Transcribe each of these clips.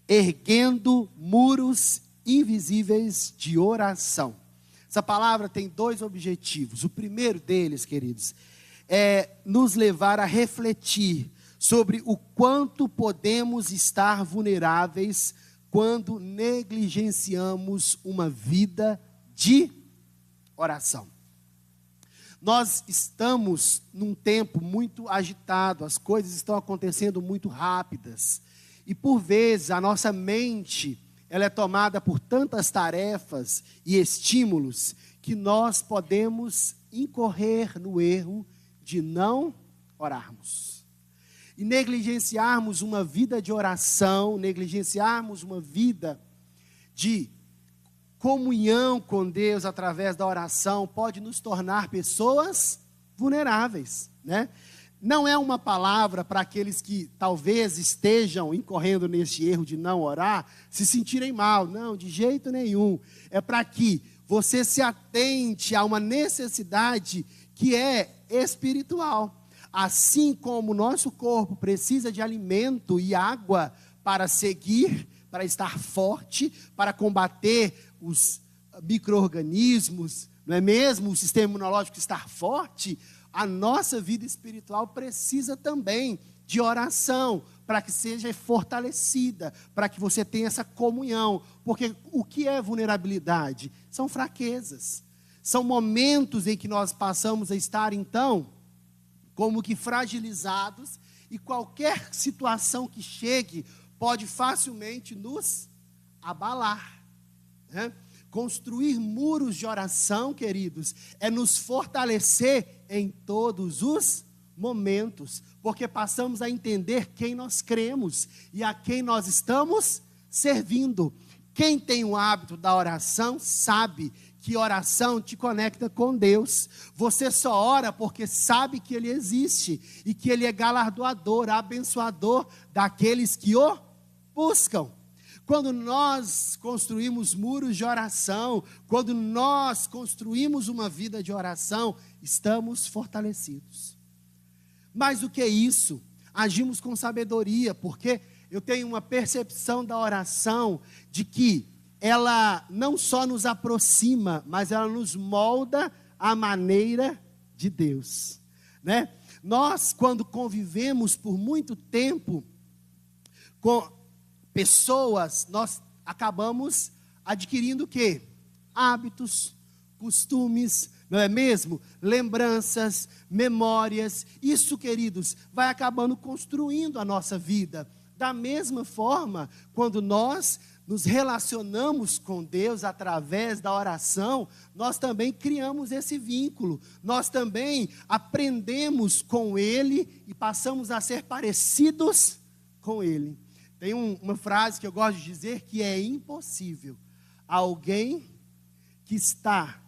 erguendo muros invisíveis de oração. Essa palavra tem dois objetivos. O primeiro deles, queridos, é nos levar a refletir sobre o quanto podemos estar vulneráveis quando negligenciamos uma vida de oração. Nós estamos num tempo muito agitado, as coisas estão acontecendo muito rápidas. E por vezes a nossa mente, ela é tomada por tantas tarefas e estímulos que nós podemos incorrer no erro de não orarmos. E negligenciarmos uma vida de oração, negligenciarmos uma vida de comunhão com Deus através da oração, pode nos tornar pessoas vulneráveis, né? Não é uma palavra para aqueles que talvez estejam incorrendo neste erro de não orar, se sentirem mal. Não, de jeito nenhum. É para que você se atente a uma necessidade que é espiritual. Assim como o nosso corpo precisa de alimento e água para seguir, para estar forte, para combater os micro-organismos, não é mesmo? O sistema imunológico estar forte, a nossa vida espiritual precisa também de oração, para que seja fortalecida, para que você tenha essa comunhão. Porque o que é vulnerabilidade? São fraquezas. São momentos em que nós passamos a estar, então, como que fragilizados, e qualquer situação que chegue pode facilmente nos abalar, né? Construir muros de oração, queridos, é nos fortalecer em todos os momentos, porque passamos a entender quem nós cremos e a quem nós estamos servindo. Quem tem o hábito da oração sabe que oração te conecta com Deus. Você só ora porque sabe que Ele existe e que Ele é galardoador, abençoador daqueles que o buscam. Quando nós construímos muros de oração, quando nós construímos uma vida de oração, estamos fortalecidos. Mais do que isso, agimos com sabedoria, porque eu tenho uma percepção da oração de que ela não só nos aproxima, mas ela nos molda à maneira de Deus, né? Nós, quando convivemos por muito tempo com pessoas, nós acabamos adquirindo o quê? Hábitos, costumes, não é mesmo? Lembranças, memórias. Isso, queridos, vai acabando construindo a nossa vida. Da mesma forma, quando nós nos relacionamos com Deus através da oração, nós também criamos esse vínculo. Nós também aprendemos com Ele e passamos a ser parecidos com Ele. Tem uma frase que eu gosto de dizer que é impossível alguém que está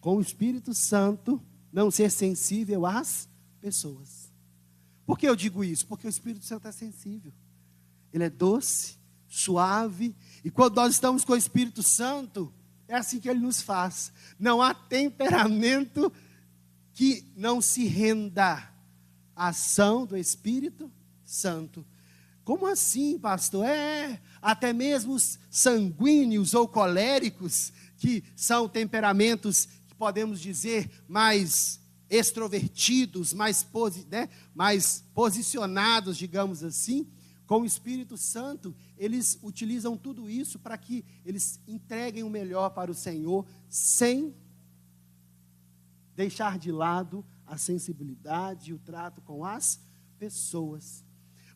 com o Espírito Santo não ser sensível às pessoas. Por que eu digo isso? Porque o Espírito Santo é sensível. Ele é doce, suave, e quando nós estamos com o Espírito Santo, é assim que Ele nos faz. Não há temperamento que não se renda à ação do Espírito Santo. Como assim, pastor? Até mesmo os sanguíneos ou coléricos, que são temperamentos que podemos dizer mais extrovertidos, mais posicionados, digamos assim, com o Espírito Santo, eles utilizam tudo isso para que eles entreguem o melhor para o Senhor, sem deixar de lado a sensibilidade e o trato com as pessoas.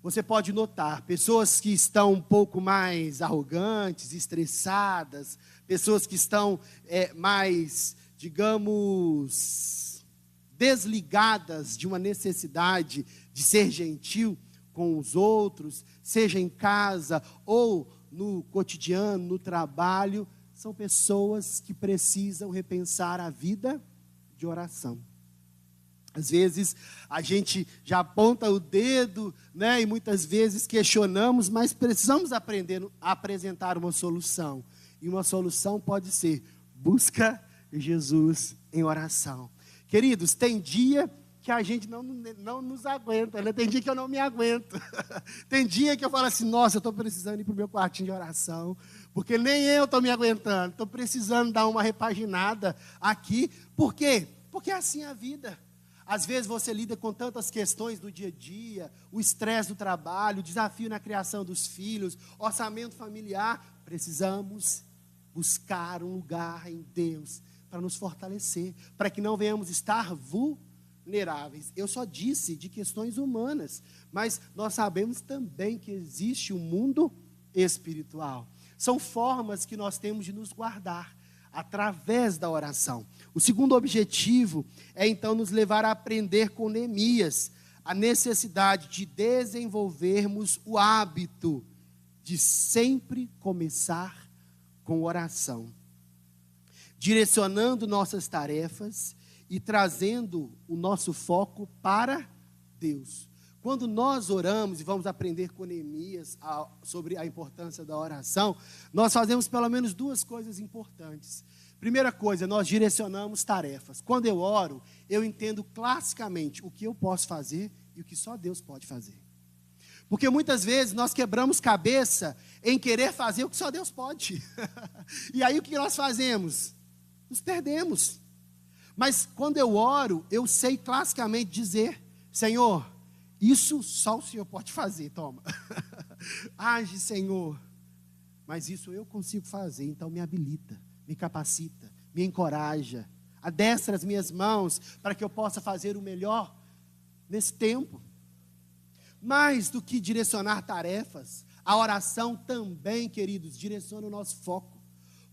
Você pode notar, pessoas que estão um pouco mais arrogantes, estressadas, pessoas que estão mais, digamos, desligadas de uma necessidade de ser gentil com os outros, seja em casa ou no cotidiano, no trabalho, são pessoas que precisam repensar a vida de oração. Às vezes a gente já aponta o dedo, né, e muitas vezes questionamos, mas precisamos aprender a apresentar uma solução. E uma solução pode ser: busca Jesus em oração. Queridos, tem dia porque a gente não nos aguenta, né? Tem dia que eu não me aguento. Tem dia que eu falo assim, nossa, eu estou precisando ir para o meu quartinho de oração, porque nem eu estou me aguentando, estou precisando dar uma repaginada aqui. Por quê? Porque assim é a vida. Às vezes você lida com tantas questões do dia a dia, o estresse do trabalho, o desafio na criação dos filhos, orçamento familiar. Precisamos buscar um lugar em Deus para nos fortalecer, para que não venhamos estar vulneráveis. Eu só disse de questões humanas, mas nós sabemos também que existe um mundo espiritual. São formas que nós temos de nos guardar através da oração. O segundo objetivo é então nos levar a aprender com Neemias a necessidade de desenvolvermos o hábito de sempre começar com oração, direcionando nossas tarefas e trazendo o nosso foco para Deus. Quando nós oramos, e vamos aprender com Neemias sobre a importância da oração, nós fazemos pelo menos duas coisas importantes. Primeira coisa, nós direcionamos tarefas. Quando eu oro, eu entendo classicamente o que eu posso fazer e o que só Deus pode fazer. Porque muitas vezes nós quebramos cabeça em querer fazer o que só Deus pode. E aí o que nós fazemos? Nos perdemos. Mas quando eu oro, eu sei classicamente dizer, Senhor, isso só o Senhor pode fazer, toma. Age, Senhor. Mas isso eu consigo fazer, então me habilita, me capacita, me encoraja. Adestra as minhas mãos para que eu possa fazer o melhor nesse tempo. Mais do que direcionar tarefas, a oração também, queridos, direciona o nosso foco.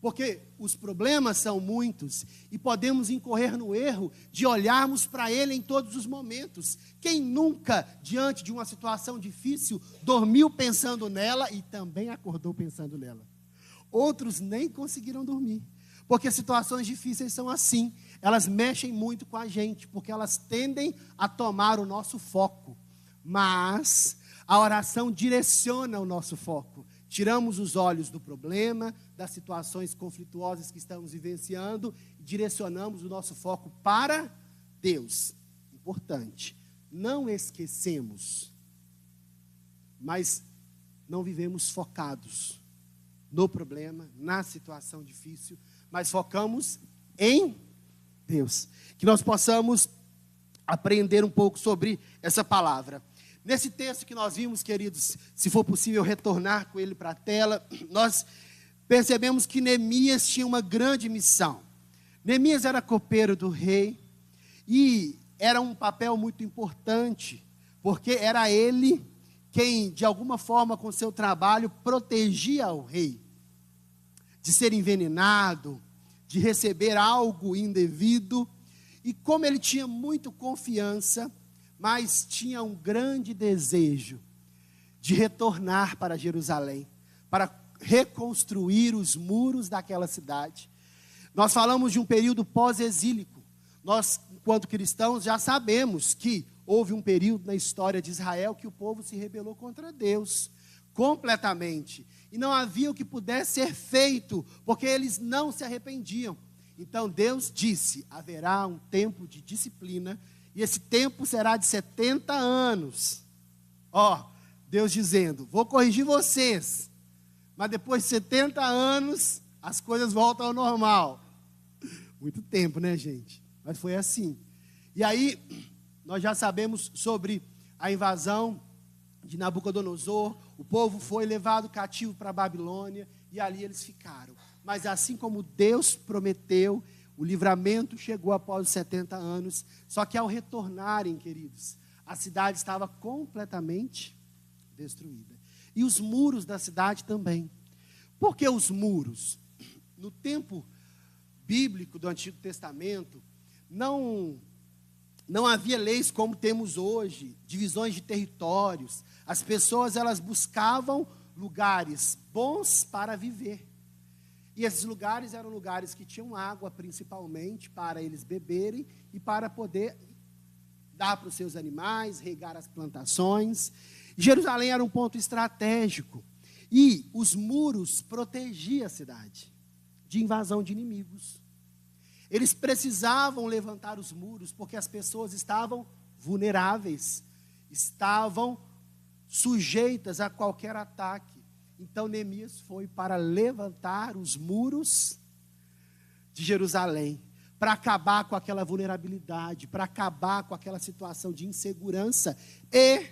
Porque os problemas são muitos e podemos incorrer no erro de olharmos para Ele em todos os momentos. Quem nunca, diante de uma situação difícil, dormiu pensando nela e também acordou pensando nela? Outros nem conseguiram dormir, porque situações difíceis são assim. Elas mexem muito com a gente, porque elas tendem a tomar o nosso foco. Mas a oração direciona o nosso foco. Tiramos os olhos do problema, das situações conflituosas que estamos vivenciando, e direcionamos o nosso foco para Deus. Importante, não esquecemos, mas não vivemos focados no problema, na situação difícil, mas focamos em Deus. Que nós possamos aprender um pouco sobre essa palavra. Nesse texto que nós vimos, queridos, se for possível retornar com ele para a tela, nós percebemos que Neemias tinha uma grande missão. Neemias era copeiro do rei e era um papel muito importante, porque era ele quem, de alguma forma, com seu trabalho, protegia o rei de ser envenenado, de receber algo indevido. E como ele tinha muita confiança, mas tinha um grande desejo de retornar para Jerusalém, para reconstruir os muros daquela cidade. Nós falamos de um período pós-exílico. Nós, enquanto cristãos, já sabemos que houve um período na história de Israel que o povo se rebelou contra Deus, completamente. E não havia o que pudesse ser feito, porque eles não se arrependiam. Então Deus disse, haverá um tempo de disciplina, e esse tempo será de 70 anos. Deus dizendo, vou corrigir vocês, mas depois de 70 anos, as coisas voltam ao normal. Muito tempo, né, gente? Mas foi assim. E aí, nós já sabemos sobre a invasão de Nabucodonosor. O povo foi levado cativo para a Babilônia, e ali eles ficaram. Mas assim como Deus prometeu, o livramento chegou após os 70 anos, só que ao retornarem, queridos, a cidade estava completamente destruída. E os muros da cidade também. Por que os muros? No tempo bíblico do Antigo Testamento, não havia leis como temos hoje, divisões de territórios. As pessoas, elas buscavam lugares bons para viver. E esses lugares eram lugares que tinham água, principalmente, para eles beberem e para poder dar para os seus animais, regar as plantações. Jerusalém era um ponto estratégico. E os muros protegiam a cidade de invasão de inimigos. Eles precisavam levantar os muros, porque as pessoas estavam vulneráveis, estavam sujeitas a qualquer ataque. Então Neemias foi para levantar os muros de Jerusalém, para acabar com aquela vulnerabilidade, para acabar com aquela situação de insegurança. E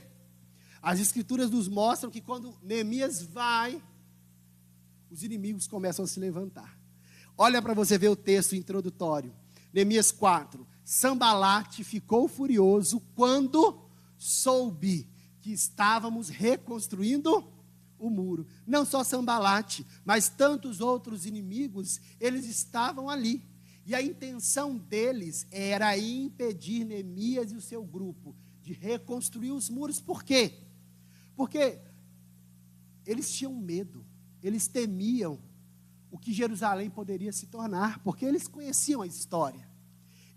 as escrituras nos mostram que quando Neemias vai, os inimigos começam a se levantar. Olha para você ver o texto introdutório. Neemias 4. Sanbalate ficou furioso quando soube que estávamos reconstruindo o muro. Não só Sanbalate, mas tantos outros inimigos, eles estavam ali. E a intenção deles era impedir Neemias e o seu grupo de reconstruir os muros. Por quê? Porque eles tinham medo, eles temiam o que Jerusalém poderia se tornar, porque eles conheciam a história,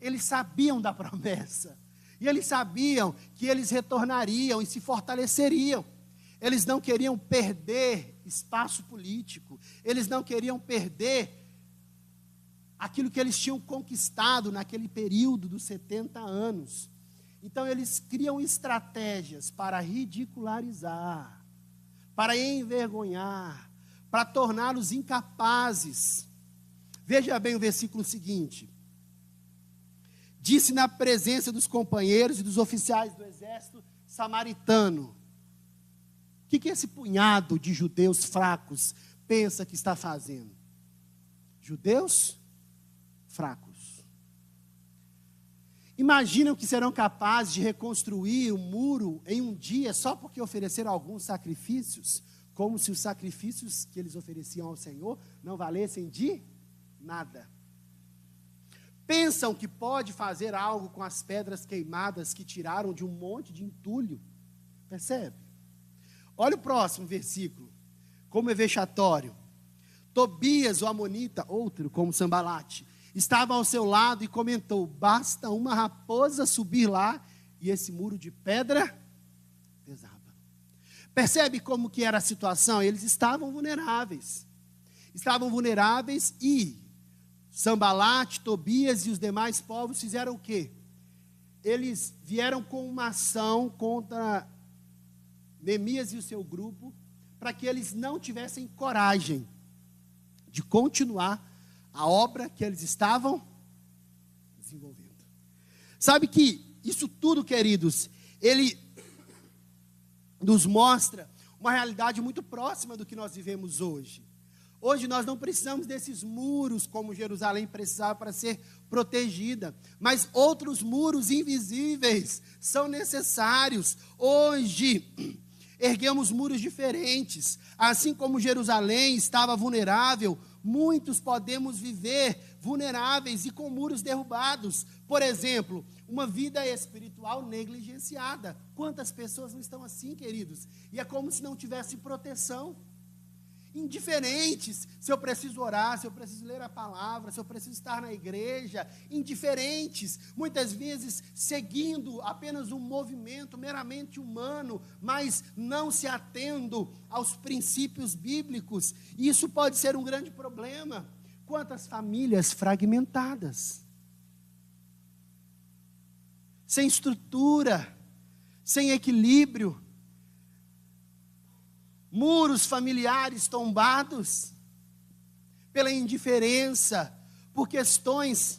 eles sabiam da promessa, e eles sabiam que eles retornariam e se fortaleceriam. Eles não queriam perder espaço político, eles não queriam perder aquilo que eles tinham conquistado naquele período dos 70 anos. Então eles criam estratégias para ridicularizar, para envergonhar, para torná-los incapazes. Veja bem o versículo seguinte. Disse na presença dos companheiros e dos oficiais do exército samaritano. O que esse punhado de judeus fracos pensa que está fazendo? Judeus fracos. Imaginam que serão capazes de reconstruir o muro em um dia só porque ofereceram alguns sacrifícios, como se os sacrifícios que eles ofereciam ao Senhor não valessem de nada. Pensam que pode fazer algo com as pedras queimadas que tiraram de um monte de entulho. Percebe? Olha o próximo versículo, como é vexatório. Tobias, o amonita, outro como Sanbalate, estava ao seu lado e comentou: basta uma raposa subir lá e esse muro de pedra desaba. Percebe como que era a situação? Eles estavam vulneráveis e Sanbalate, Tobias e os demais povos fizeram o quê? Eles vieram com uma ação contra Neemias e o seu grupo, para que eles não tivessem coragem de continuar a obra que eles estavam desenvolvendo. Sabe que isso tudo, queridos, ele nos mostra uma realidade muito próxima do que nós vivemos hoje. Hoje nós não precisamos desses muros como Jerusalém precisava para ser protegida, mas outros muros invisíveis são necessários. Hoje erguemos muros diferentes, assim como Jerusalém estava vulnerável, muitos podemos viver vulneráveis e com muros derrubados. Por exemplo, uma vida espiritual negligenciada. Quantas pessoas não estão assim, queridos? E é como se não tivesse proteção. Indiferentes, se eu preciso orar, se eu preciso ler a palavra, se eu preciso estar na igreja, indiferentes, muitas vezes seguindo apenas um movimento meramente humano, mas não se atendo aos princípios bíblicos. E isso pode ser um grande problema. Quantas famílias fragmentadas, sem estrutura, sem equilíbrio, muros familiares tombados pela indiferença, por questões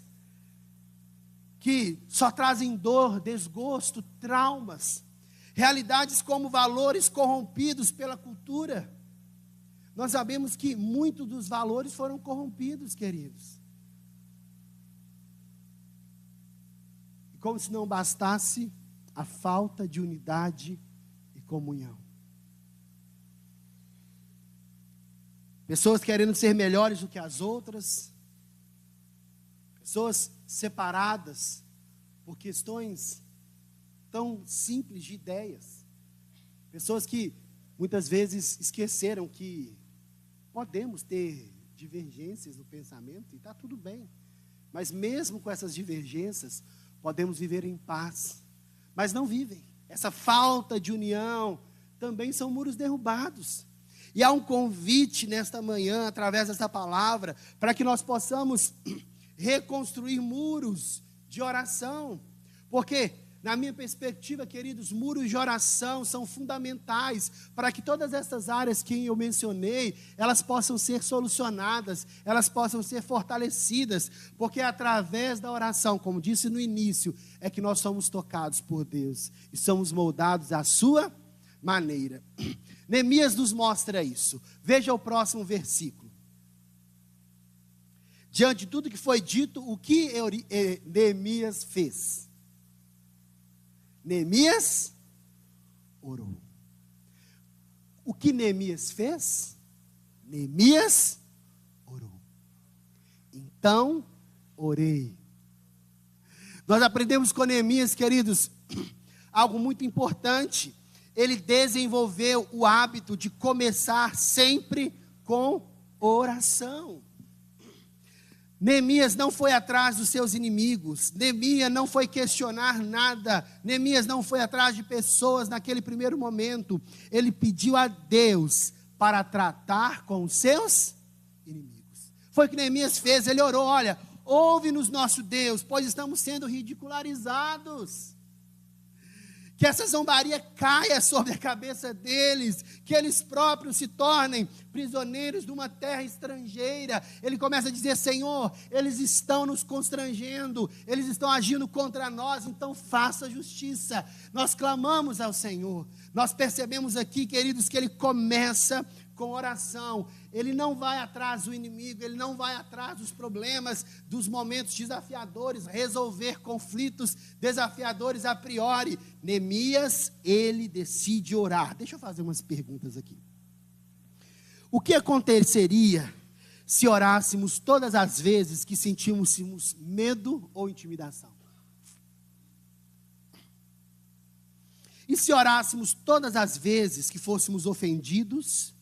que só trazem dor, desgosto, traumas, realidades como valores corrompidos pela cultura. Nós sabemos que muitos dos valores foram corrompidos, queridos. E como se não bastasse a falta de unidade e comunhão. Pessoas querendo ser melhores do que as outras. Pessoas separadas por questões tão simples de ideias. Pessoas que muitas vezes esqueceram que podemos ter divergências no pensamento e está tudo bem. Mas mesmo com essas divergências, podemos viver em paz. Mas não vivem. Essa falta de união também são muros derrubados. E há um convite nesta manhã, através dessa palavra, para que nós possamos reconstruir muros de oração. Porque Na minha perspectiva, queridos, muros de oração são fundamentais para que todas essas áreas que eu mencionei, elas possam ser solucionadas, elas possam ser fortalecidas, porque é através da oração, como disse no início, é que nós somos tocados por Deus e somos moldados à sua maneira. Neemias nos mostra isso. Veja o próximo versículo. Diante de tudo que foi dito, o que Neemias fez? Neemias orou. O que Neemias fez? Neemias orou. Então, orei. Nós aprendemos com Neemias, queridos, algo muito importante. Ele desenvolveu o hábito de começar sempre com oração. Neemias não foi atrás dos seus inimigos, Neemias não foi questionar nada, Neemias não foi atrás de pessoas naquele primeiro momento, ele pediu a Deus para tratar com os seus inimigos. Foi o que Neemias fez, ele orou, olha, ouve-nos nosso Deus, pois estamos sendo ridicularizados. Que essa zombaria caia sobre a cabeça deles, que eles próprios se tornem prisioneiros de uma terra estrangeira. Ele começa a dizer, Senhor, eles estão nos constrangendo, eles estão agindo contra nós, então faça justiça. Nós clamamos ao Senhor. Nós percebemos aqui, queridos, que ele começa com oração. Ele não vai atrás do inimigo, ele não vai atrás dos problemas, dos momentos desafiadores, resolver conflitos desafiadores a priori. Neemias, ele decide orar. Deixa eu fazer umas perguntas aqui. O que aconteceria se orássemos todas as vezes que sentíssemos medo ou intimidação? E se orássemos todas as vezes que fôssemos ofendidos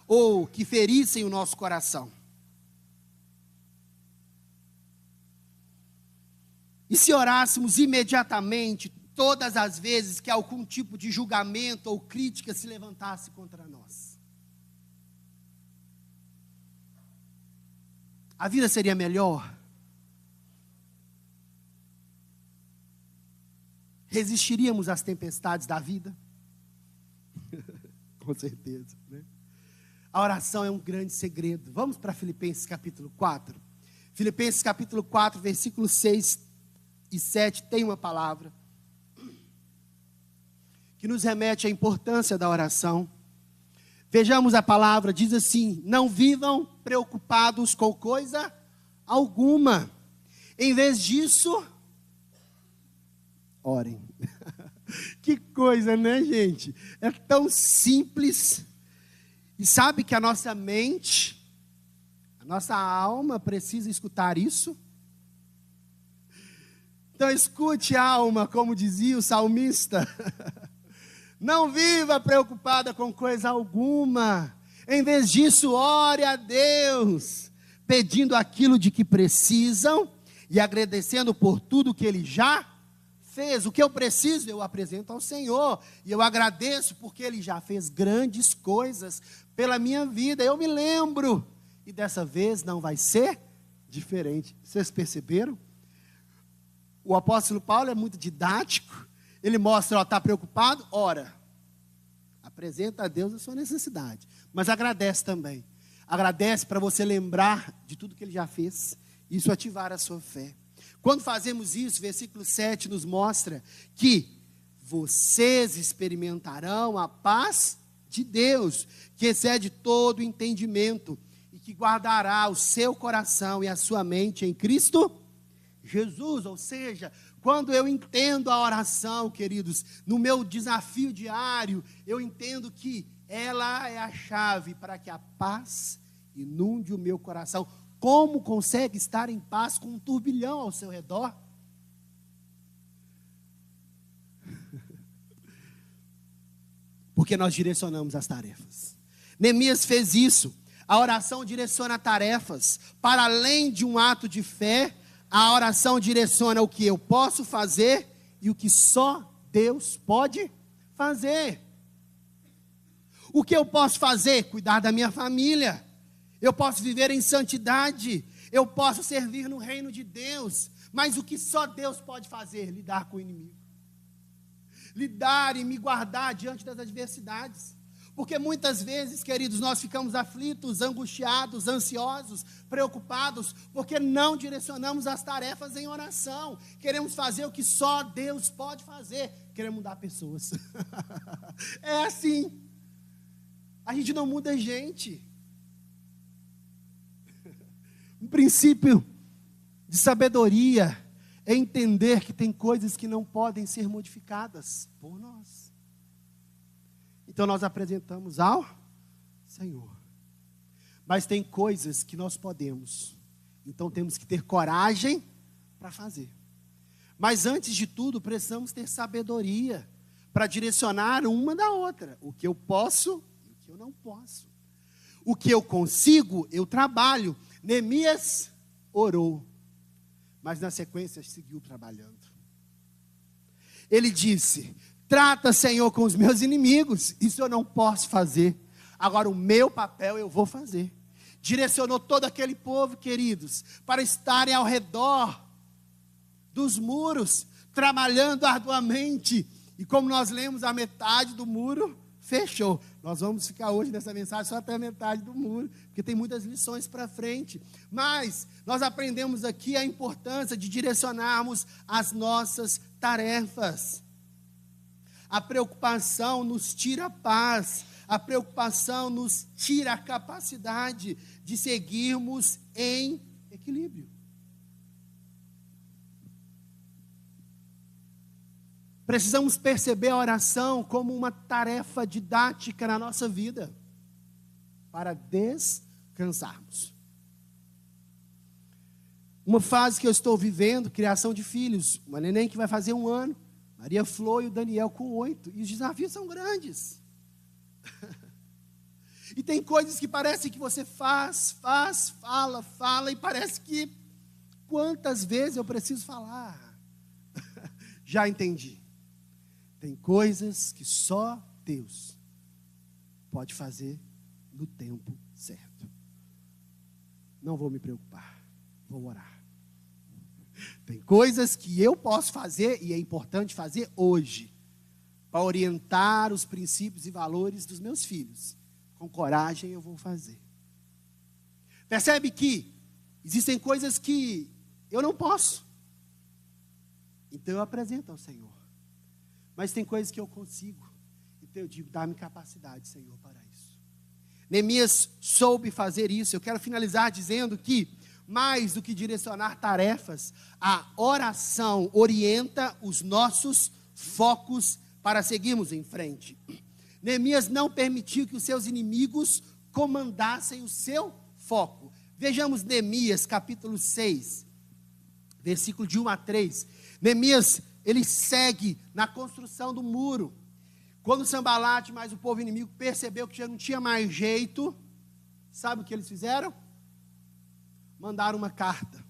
ou que ferissem o nosso coração? E se orássemos imediatamente todas as vezes que algum tipo de julgamento ou crítica se levantasse contra nós? A vida seria melhor? Resistiríamos às tempestades da vida? Com certeza, né? A oração é um grande segredo. Vamos para Filipenses capítulo 4. Filipenses capítulo 4, versículos 6 e 7, tem uma palavra que nos remete à importância da oração. Vejamos a palavra, diz assim: não vivam preocupados com coisa alguma. Em vez disso, orem. Que coisa, né, gente? É tão simples. E sabe que a nossa mente, a nossa alma precisa escutar isso? Então escute, alma, como dizia o salmista. Não viva preocupada com coisa alguma. Em vez disso, ore a Deus, pedindo aquilo de que precisam e agradecendo por tudo que Ele já fez. O que eu preciso, eu apresento ao Senhor. E eu agradeço porque Ele já fez grandes coisas pela minha vida. Eu me lembro. E dessa vez não vai ser diferente. Vocês perceberam? O apóstolo Paulo é muito didático. Ele mostra, está preocupado? Ora. Apresenta a Deus a sua necessidade. Mas agradece também. Agradece para você lembrar de tudo que Ele já fez. Isso ativar a sua fé. Quando fazemos isso, versículo 7 nos mostra que vocês experimentarão a paz de Deus, que excede todo entendimento, e que guardará o seu coração e a sua mente em Cristo Jesus. Ou seja, quando eu entendo a oração, queridos, no meu desafio diário, eu entendo que ela é a chave para que a paz inunde o meu coração. Como consegue estar em paz com um turbilhão ao seu redor? Porque nós direcionamos as tarefas. Neemias fez isso. A oração direciona tarefas. Para além de um ato de fé, a oração direciona o que eu posso fazer e o que só Deus pode fazer. O que eu posso fazer? Cuidar da minha família. Eu posso viver em santidade. Eu posso servir no reino de Deus. Mas o que só Deus pode fazer? Lidar com o inimigo. lidar e me guardar diante das adversidades. Porque muitas vezes, queridos, nós ficamos aflitos, angustiados, ansiosos, preocupados, porque não direcionamos as tarefas em oração. Queremos fazer o que só Deus pode fazer. Queremos mudar pessoas. É assim. A gente não muda gente. Um princípio de sabedoria é entender que tem coisas que não podem ser modificadas por nós. Então nós apresentamos ao Senhor. Mas tem coisas que nós podemos. Então temos que ter coragem para fazer. Mas antes de tudo, precisamos ter sabedoria para direcionar uma da outra. O que eu posso e o que eu não posso. O que eu consigo, eu trabalho. Neemias orou, mas na sequência seguiu trabalhando. Ele disse: trata, Senhor, com os meus inimigos. Isso eu não posso fazer. Agora o meu papel eu vou fazer. Direcionou todo aquele povo, queridos, para estarem ao redor dos muros, trabalhando arduamente. E como nós lemos, a metade do muro fechou. Nós vamos ficar hoje nessa mensagem só até a metade do muro, porque tem muitas lições para frente. Mas nós aprendemos aqui a importância de direcionarmos as nossas tarefas. A preocupação nos tira a paz. A preocupação nos tira a capacidade de seguirmos em equilíbrio. Precisamos perceber a oração como uma tarefa didática na nossa vida, para descansarmos. Uma fase que eu estou vivendo, criação de filhos, uma neném que vai fazer 1 ano, Maria Flor e o Daniel com 8, e os desafios são grandes. E tem coisas que parece que você fala, e parece que, quantas vezes eu preciso falar? Já entendi. Tem coisas que só Deus pode fazer no tempo certo. Não vou me preocupar, vou orar. Tem coisas que eu posso fazer e é importante fazer hoje, para orientar os princípios e valores dos meus filhos. Com coragem eu vou fazer. Percebe que existem coisas que eu não posso. Então eu apresento ao Senhor. Mas tem coisas que eu consigo. Então eu digo, dá-me capacidade, Senhor, para isso. Neemias soube fazer isso. Eu quero finalizar dizendo que, mais do que direcionar tarefas, a oração orienta os nossos focos para seguirmos em frente. Neemias não permitiu que os seus inimigos comandassem o seu foco. Vejamos Neemias capítulo 6, versículo de 1 a 3. Neemias, ele segue na construção do muro. Quando Sanbalate mais o povo inimigo percebeu que já não tinha mais jeito, sabe o que eles fizeram? Mandaram uma carta,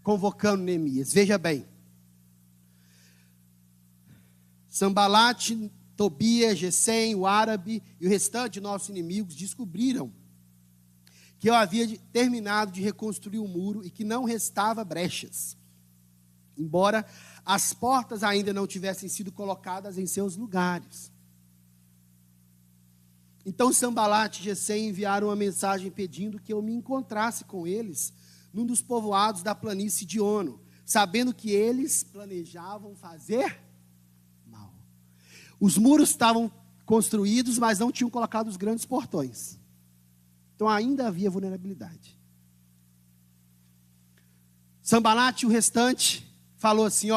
convocando Neemias. Veja bem. Sanbalate, Tobias, Gesem, o árabe e o restante de nossos inimigos descobriram que eu havia terminado de reconstruir o muro e que não restava brechas, embora as portas ainda não tivessem sido colocadas em seus lugares. Então Sanbalate e Gesem enviaram uma mensagem pedindo que eu me encontrasse com eles num dos povoados da planície de Ono, sabendo que eles planejavam fazer mal. Os muros estavam construídos, mas não tinham colocado os grandes portões. Então ainda havia vulnerabilidade. Sanbalate e o restante falou assim,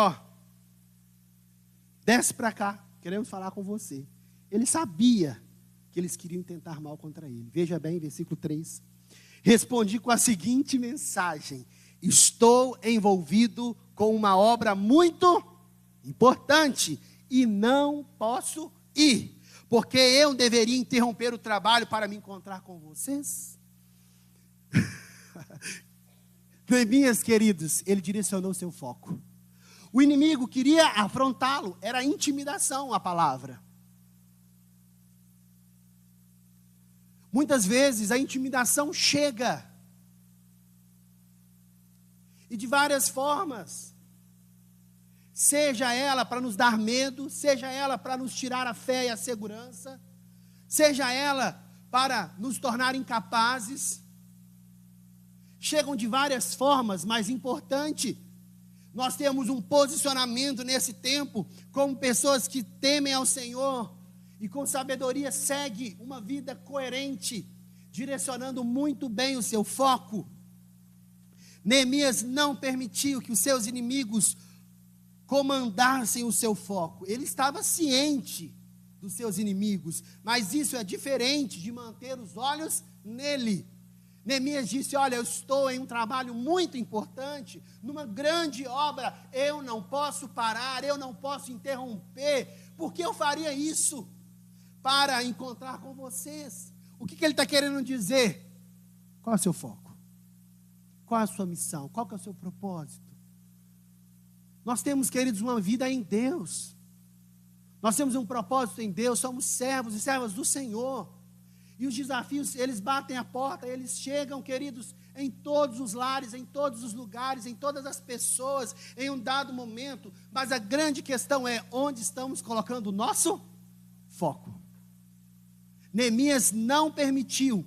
desce para cá, queremos falar com você. Ele sabia que eles queriam tentar mal contra ele. Veja bem, versículo 3. Respondi com a seguinte mensagem: estou envolvido com uma obra muito importante e não posso ir, porque eu deveria interromper o trabalho para me encontrar com vocês. Neemias, queridos, ele direcionou seu foco. O inimigo queria afrontá-lo, era intimidação a palavra. Muitas vezes a intimidação chega, e de várias formas. seja ela para nos dar medo, seja ela para nos tirar a fé e a segurança, seja ela para nos tornar incapazes, chegam de várias formas, mas importante, nós temos um posicionamento nesse tempo, como pessoas que temem ao Senhor, e com sabedoria segue uma vida coerente, direcionando muito bem o seu foco. Neemias não permitiu que os seus inimigos comandassem o seu foco. Ele estava ciente dos seus inimigos, mas isso é diferente de manter os olhos nele. Neemias disse: olha, eu estou em um trabalho muito importante, numa grande obra, eu não posso parar, eu não posso interromper, porque eu faria isso para encontrar com vocês. O que ele está querendo dizer? Qual é o seu foco? Qual é a sua missão? Qual que é o seu propósito? Nós temos, queridos, uma vida em Deus. Nós temos um propósito em Deus, somos servos e servas do Senhor. E os desafios, eles batem a porta, eles chegam, queridos, em todos os lares, em todos os lugares, em todas as pessoas, em um dado momento. Mas a grande questão é, onde estamos colocando o nosso foco? Neemias não permitiu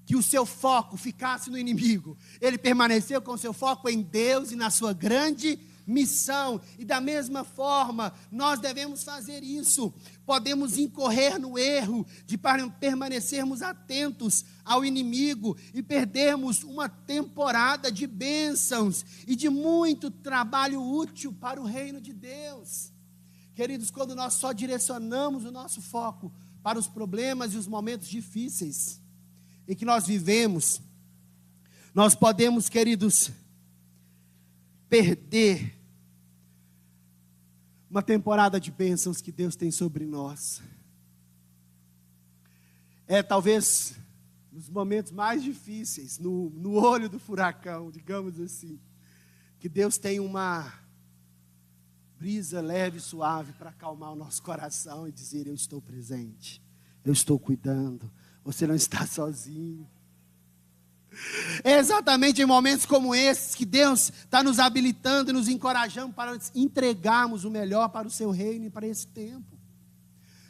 que o seu foco ficasse no inimigo. Ele permaneceu com o seu foco em Deus e na sua grande missão. E da mesma forma, nós devemos fazer isso. Podemos incorrer no erro de permanecermos atentos ao inimigo e perdermos uma temporada de bênçãos e de muito trabalho útil para o reino de Deus. Queridos, quando nós só direcionamos o nosso foco para os problemas e os momentos difíceis em que nós vivemos, nós podemos, queridos, perder uma temporada de bênçãos que Deus tem sobre nós. Talvez nos momentos mais difíceis, no olho do furacão, digamos assim, que Deus tem uma brisa leve e suave para acalmar o nosso coração e dizer: eu estou presente, eu estou cuidando, você não está sozinho. É exatamente em momentos como esses que Deus está nos habilitando e nos encorajando para entregarmos o melhor para o seu reino e para esse tempo.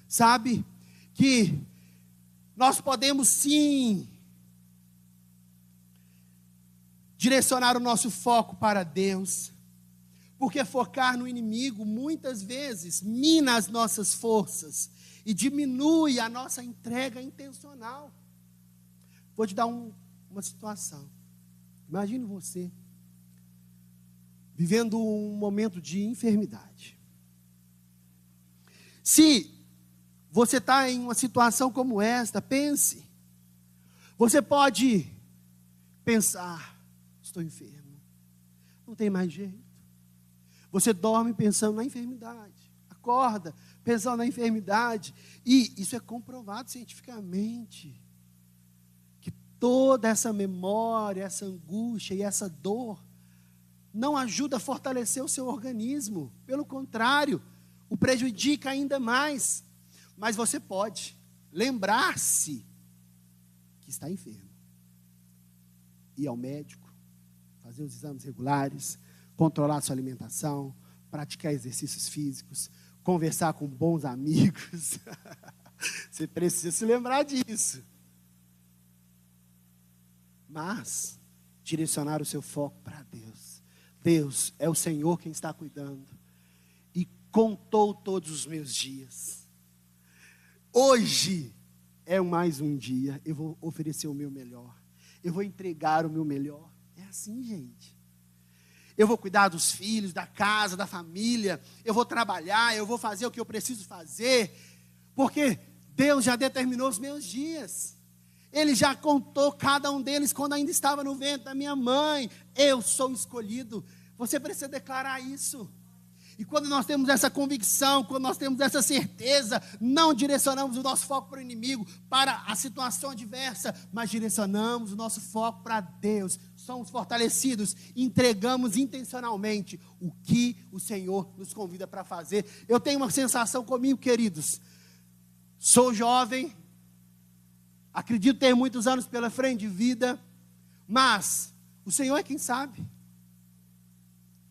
Sabe que nós podemos sim direcionar o nosso foco para Deus, porque focar no inimigo muitas vezes mina as nossas forças e diminui a nossa entrega intencional. Vou te dar uma situação. Imagine você vivendo um momento de enfermidade. Se você está em uma situação como esta, pense. Você pode pensar: estou enfermo, não tem mais jeito. Você dorme pensando na enfermidade, acorda pensando na enfermidade, e isso é comprovado cientificamente, que toda essa memória, essa angústia e essa dor não ajuda a fortalecer o seu organismo, pelo contrário, o prejudica ainda mais. Mas você pode lembrar-se que está enfermo, ir ao médico, fazer os exames regulares, controlar a sua alimentação, praticar exercícios físicos, conversar com bons amigos. Você precisa se lembrar disso. Mas direcionar o seu foco para Deus. Deus é o Senhor quem está cuidando. E contou todos os meus dias. Hoje é mais um dia. Eu vou oferecer o meu melhor. Eu vou entregar o meu melhor. É assim, gente. Eu vou cuidar dos filhos, da casa, da família. Eu vou trabalhar, eu vou fazer o que eu preciso fazer. Porque Deus já determinou os meus dias. Ele já contou cada um deles quando ainda estava no ventre da minha mãe. Eu sou escolhido. Você precisa declarar isso. E quando nós temos essa convicção, quando nós temos essa certeza, não direcionamos o nosso foco para o inimigo, para a situação adversa, mas direcionamos o nosso foco para Deus. Somos fortalecidos, entregamos intencionalmente o que o Senhor nos convida para fazer. Eu tenho uma sensação comigo, queridos. Sou jovem, acredito ter muitos anos pela frente de vida, mas o Senhor é quem sabe.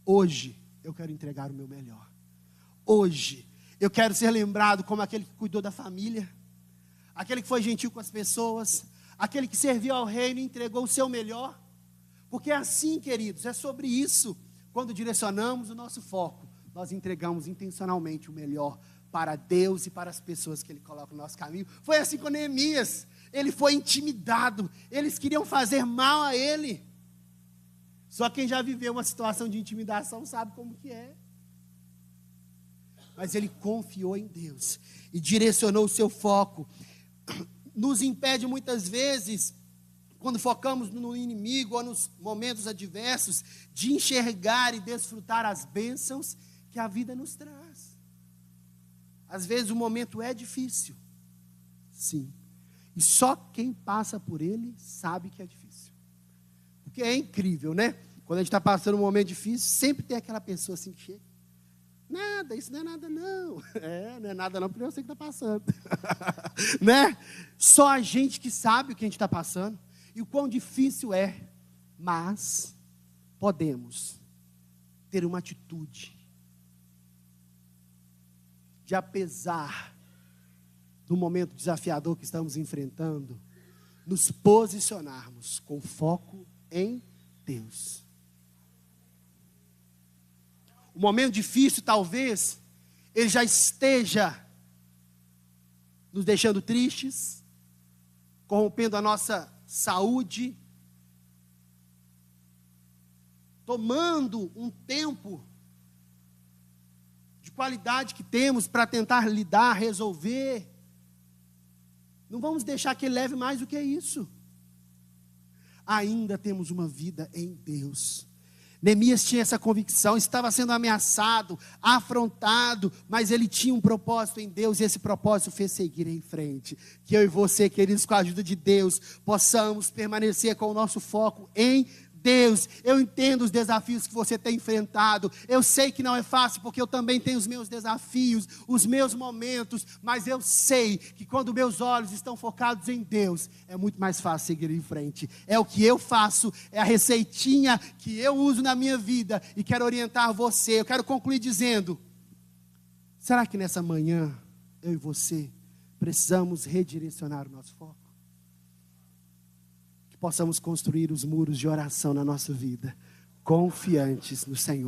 Hoje eu quero entregar o meu melhor. hoje, eu quero ser lembrado como aquele que cuidou da família, aquele que foi gentil com as pessoas, aquele que serviu ao reino e entregou o seu melhor. Porque é assim, queridos, é sobre isso. Quando direcionamos o nosso foco, nós entregamos intencionalmente o melhor para Deus e para as pessoas que Ele coloca no nosso caminho. Foi assim com Neemias. Ele foi intimidado. Eles queriam fazer mal a ele. Só quem já viveu uma situação de intimidação sabe como que é. Mas ele confiou em Deus e direcionou o seu foco. Nos impede muitas vezes, quando focamos no inimigo ou nos momentos adversos, de enxergar e desfrutar as bênçãos que a vida nos traz. Às vezes o momento é difícil, sim, e só quem passa por ele sabe que é difícil. Porque é incrível, né? Quando a gente está passando um momento difícil, sempre tem aquela pessoa assim que chega: nada, isso não é nada não. Não é nada não, porque eu sei que está passando. Né? Só a gente que sabe o que a gente está passando e o quão difícil é. Mas podemos ter uma atitude de, apesar do momento desafiador que estamos enfrentando, nos posicionarmos com foco em Deus. O momento difícil, talvez, ele já esteja nos deixando tristes, corrompendo a nossa saúde, tomando um tempo de qualidade que temos para tentar lidar, resolver. Não vamos deixar que ele leve mais do que isso. Ainda temos uma vida em Deus. Neemias tinha essa convicção, estava sendo ameaçado, afrontado, mas ele tinha um propósito em Deus, e esse propósito fez seguir em frente. Que eu e você, queridos, com a ajuda de Deus, possamos permanecer com o nosso foco em Deus. Eu entendo os desafios que você tem enfrentado, eu sei que não é fácil, porque eu também tenho os meus desafios, os meus momentos, mas eu sei que quando meus olhos estão focados em Deus, é muito mais fácil seguir em frente. É o que eu faço, é a receitinha que eu uso na minha vida, e quero orientar você. Eu quero concluir dizendo: será que nessa manhã, eu e você, precisamos redirecionar o nosso foco? Possamos construir os muros de oração na nossa vida, confiantes no Senhor.